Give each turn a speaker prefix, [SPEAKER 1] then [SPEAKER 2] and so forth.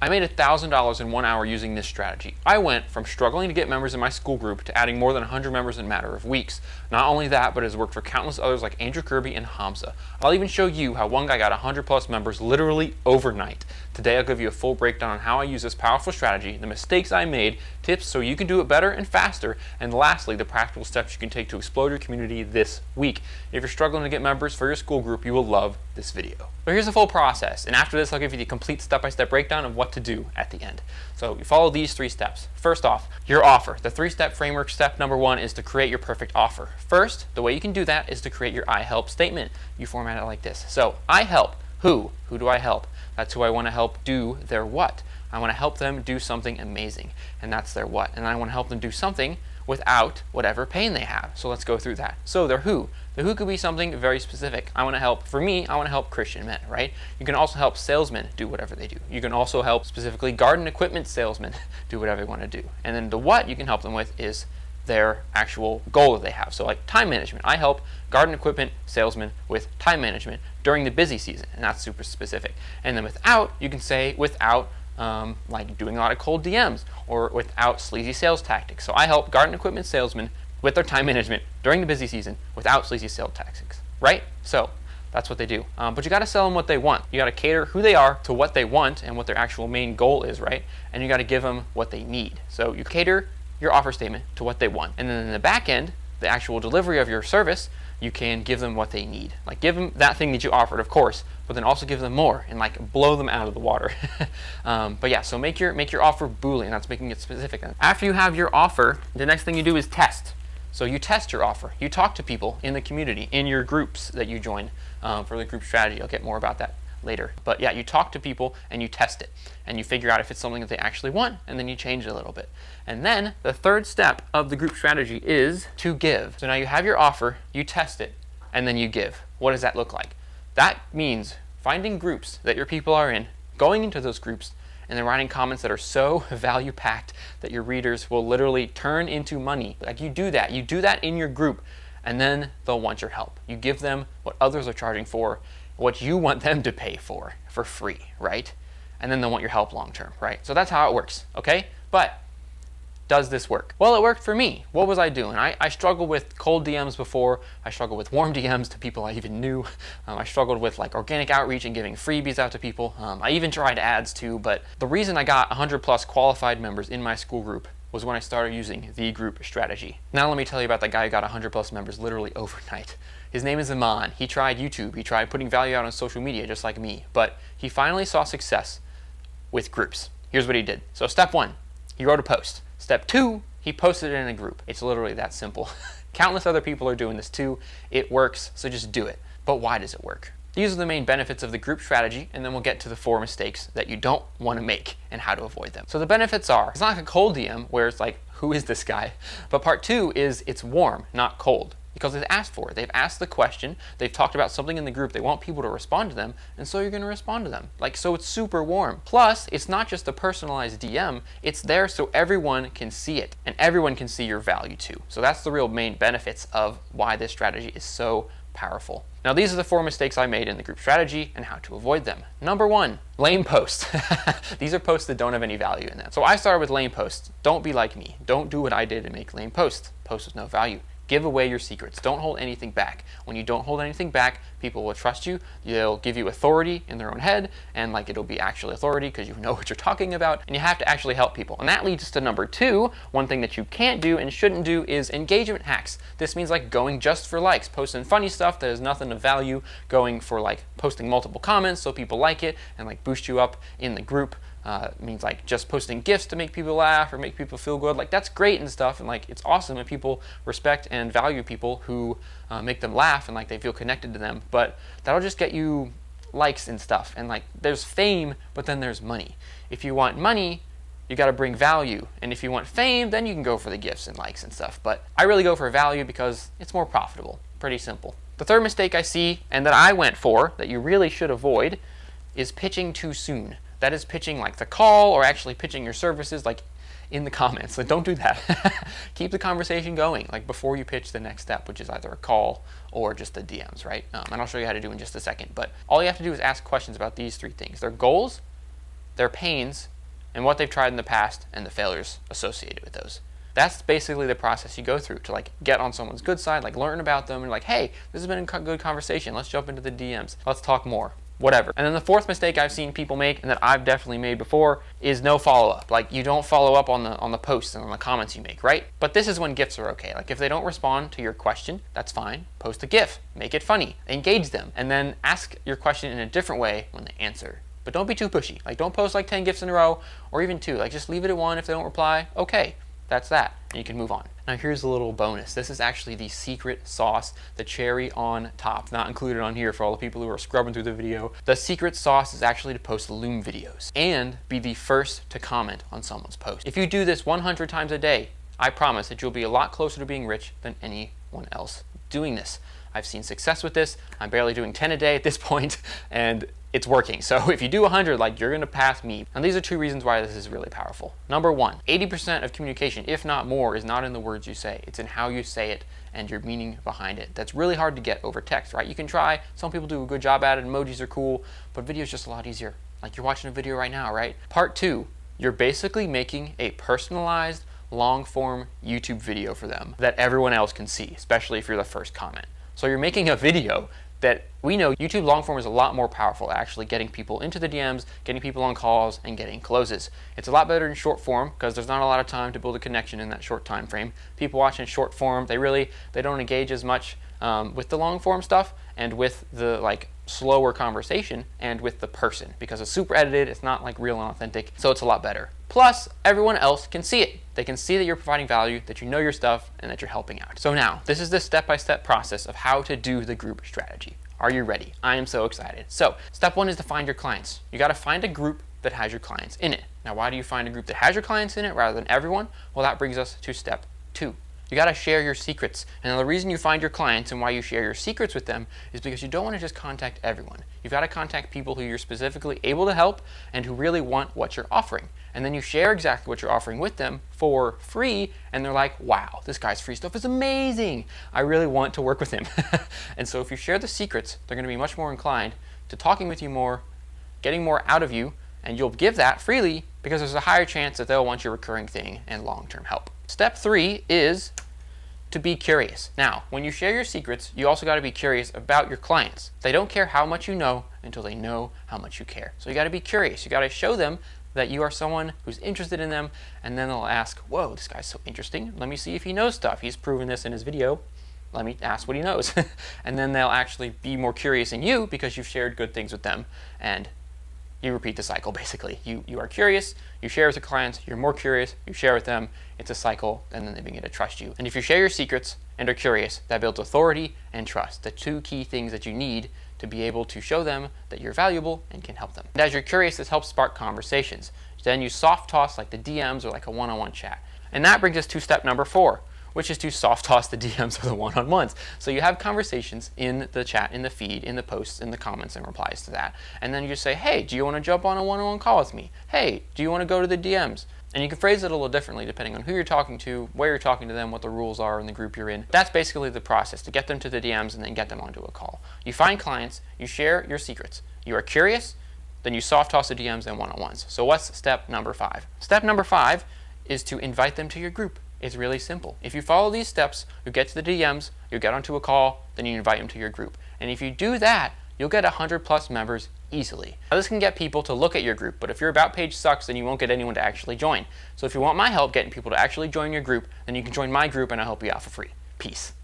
[SPEAKER 1] I made $1,000 in 1 hour using this strategy. I went from struggling to get members in my school group to adding more than 100 members in a matter of weeks. Not only that, but it has worked for countless others like Andrew Kirby and Hamza. I'll even show you how one guy got 100 plus members literally overnight. Today I'll give you a full breakdown on how I use this powerful strategy, the mistakes I made, tips so you can do it better and faster, and lastly, the practical steps you can take to explode your community this week. If you're struggling to get members for your school group, you will love this video. So here's the full process, and after this I'll give you the complete step-by-step breakdown of what to do at the end. So you follow these 3 steps. First off, your offer. The 3-step framework. Step number 1 is to create your perfect offer. First, the way you can do that is to create your I help statement. You format it like this. So I help. Who? Who do I help? That's who I want to help do their what. I want to help them do something amazing, and that's their what. And I want to help them do something without whatever pain they have. So let's go through that. So their who. The who could be something very specific. I want to help, for me, I want to help Christian men, right? You can also help salesmen do whatever they do. You can also help specifically garden equipment salesmen do whatever they want to do. And then the what you can help them with is their actual goal that they have. So like time management. I help garden equipment salesmen with time management during the busy season, and that's super specific. And then without, you can say without like doing a lot of cold DMs or without sleazy sales tactics. So I help garden equipment salesmen with their time management during the busy season without sleazy sales tactics, right? So that's what they do. But you got to sell them what they want. You got to cater who they are to what they want and what their actual main goal is, right? And you got to give them what they need. So you cater your offer statement to what they want. And then in the back end, the actual delivery of your service, you can give them what they need. Like give them that thing that you offered, of course, but then also give them more and like blow them out of the water. But yeah, so make your offer Boolean. That's making it specific. After you have your offer, the next thing you do is test. So you test your offer. You talk to people in the community, in your groups that you join for the group strategy. I'll get more about that later. But yeah, you talk to people and you test it. And you figure out if it's something that they actually want, and then you change it a little bit. And then the 3rd step of the group strategy is to give. So now you have your offer, you test it, and then you give. What does that look like? That means finding groups that your people are in, going into those groups, and then writing comments that are so value-packed that your readers will literally turn into money. Like you do that in your group, and then they'll want your help. You give them what others are charging for, what you want them to pay for free, right? And then they'll want your help long term, right? So that's how it works, okay? But does this work? Well, it worked for me. What was I doing? I struggled with cold DMs before. I struggled with warm DMs to people I even knew. I struggled with like organic outreach and giving freebies out to people. I even tried ads too, but the reason I got 100 plus qualified members in my school group was when I started using the group strategy. Now let me tell you about the guy who got 100 plus members literally overnight. His name is Iman. He tried YouTube. He tried putting value out on social media just like me, but he finally saw success with groups. Here's what he did. So step 1, he wrote a post. Step 2, he posted it in a group. It's literally that simple. Countless other people are doing this too. It works, so just do it. But why does it work? These are the main benefits of the group strategy, and then we'll get to the 4 mistakes that you don't want to make and how to avoid them. So the benefits are, it's not like a cold DM where it's like, who is this guy? But part 2 is it's warm, not cold. Because they've asked for it. They've asked the question, they've talked about something in the group, they want people to respond to them, and so you're going to respond to them. Like, so it's super warm. Plus, it's not just a personalized DM, it's there so everyone can see it, and everyone can see your value too. So that's the real main benefits of why this strategy is so powerful. Now these are the 4 mistakes I made in the group strategy and how to avoid them. Number 1, lame posts. These are posts that don't have any value in them. So I started with lame posts. Don't be like me. Don't do what I did and make lame posts. Posts with no value. Give away your secrets. Don't hold anything back. When you don't hold anything back, people will trust you. They'll give you authority in their own head, and like it'll be actually authority because you know what you're talking about, and you have to actually help people. And that leads us to number 2. One thing that you can't do and shouldn't do is engagement hacks. This means like going just for likes, posting funny stuff that has nothing of value, going for like posting multiple comments so people like it and like boost you up in the group. Means like just posting gifts to make people laugh or make people feel good. Like that's great and stuff, and like it's awesome and people respect and value people who make them laugh and like they feel connected to them. But that'll just get you likes and stuff, and like there's fame, but then there's money. If you want money, you got to bring value, and if you want fame, then you can go for the gifts and likes and stuff. But I really go for value because it's more profitable. Pretty simple. The 3rd mistake I see and that I went for that you really should avoid is pitching too soon. That is pitching like the call or actually pitching your services like in the comments. So don't do that. Keep the conversation going like before you pitch the next step, which is either a call or just the DMs, right? And I'll show you how to do in just a second. But all you have to do is ask questions about these 3 things. Their goals, their pains, and what they've tried in the past and the failures associated with those. That's basically the process you go through to like get on someone's good side, like learn about them and like, hey, this has been a good conversation. Let's jump into the DMs. Let's talk more. Whatever. And then the fourth mistake I've seen people make, and that I've definitely made before, is no follow-up. Like, you don't follow up on the posts and on the comments you make, right? But this is when GIFs are okay. Like, if they don't respond to your question, that's fine. Post a GIF. Make it funny. Engage them. And then ask your question in a different way when they answer. But don't be too pushy. Like, don't post like 10 GIFs in a row, or even 2. Like, just leave it at 1 if they don't reply. Okay. That's that, and you can move on. Now here's a little bonus. This is actually the secret sauce, the cherry on top, not included on here for all the people who are scrubbing through the video. The secret sauce is actually to post Loom videos and be the first to comment on someone's post. If you do this 100 times a day, I promise that you'll be a lot closer to being rich than anyone else doing this. I've seen success with this. I'm barely doing 10 a day at this point, and it's working. So if you do 100, like, you're gonna pass me. And these are 2 reasons why this is really powerful. Number 1, 80% of communication, if not more, is not in the words you say. It's in how you say it and your meaning behind it. That's really hard to get over text, right? You can try. Some people do a good job at it. Emojis are cool, but video is just a lot easier. Like, you're watching a video right now, right? Part 2, you're basically making a personalized, long-form YouTube video for them that everyone else can see, especially if you're the first comment. So you're making a video that we know YouTube long form is a lot more powerful at actually getting people into the DMs, getting people on calls, and getting closes. It's a lot better in short form because there's not a lot of time to build a connection in that short time frame. People watching short form, they don't engage as much with the long form stuff and with the like slower conversation and with the person, because it's super edited, it's not like real and authentic, so it's a lot better. Plus, everyone else can see it. They can see that you're providing value, that you know your stuff, and that you're helping out. So now, this is the step-by-step process of how to do the group strategy. Are you ready? I am so excited. So, step 1 is to find your clients. You gotta find a group that has your clients in it. Now, why do you find a group that has your clients in it rather than everyone? Well, that brings us to step 2. You gotta share your secrets. And the reason you find your clients and why you share your secrets with them is because you don't wanna just contact everyone. You've gotta contact people who you're specifically able to help and who really want what you're offering. And then you share exactly what you're offering with them for free, and they're like, wow, this guy's free stuff is amazing. I really want to work with him. And so if you share the secrets, they're gonna be much more inclined to talking with you more, getting more out of you, and you'll give that freely because there's a higher chance that they'll want your recurring thing and long-term help. Step 3 is to be curious. Now, when you share your secrets, you also got to be curious about your clients. They don't care how much you know until they know how much you care. So you got to be curious. You got to show them that you are someone who's interested in them, and then they'll ask, whoa, this guy's so interesting. Let me see if he knows stuff. He's proven this in his video. Let me ask what he knows. And then they'll actually be more curious in you because you've shared good things with them, and you repeat the cycle, basically. You are curious, you share with your clients, you're more curious, you share with them, it's a cycle, and then they begin to trust you. And if you share your secrets and are curious, that builds authority and trust, the 2 key things that you need to be able to show them that you're valuable and can help them. And as you're curious, this helps spark conversations. Then you soft toss like the DMs or like a one-on-one chat. And that brings us to step number 4, which is to soft toss the DMs or the one-on-ones. So you have conversations in the chat, in the feed, in the posts, in the comments and replies to that. And then you just say, hey, do you want to jump on a one-on-one call with me? Hey, do you want to go to the DMs? And you can phrase it a little differently depending on who you're talking to, where you're talking to them, what the rules are in the group you're in. That's basically the process, to get them to the DMs and then get them onto a call. You find clients, you share your secrets. You are curious, then you soft toss the DMs and one-on-ones. So what's step number 5? Step number 5 is to invite them to your group. It's really simple. If you follow these steps, you get to the DMs, you get onto a call, then you invite them to your group. And if you do that, you'll get 100+ members easily. Now this can get people to look at your group, but if your about page sucks, then you won't get anyone to actually join. So if you want my help getting people to actually join your group, then you can join my group and I'll help you out for free. Peace.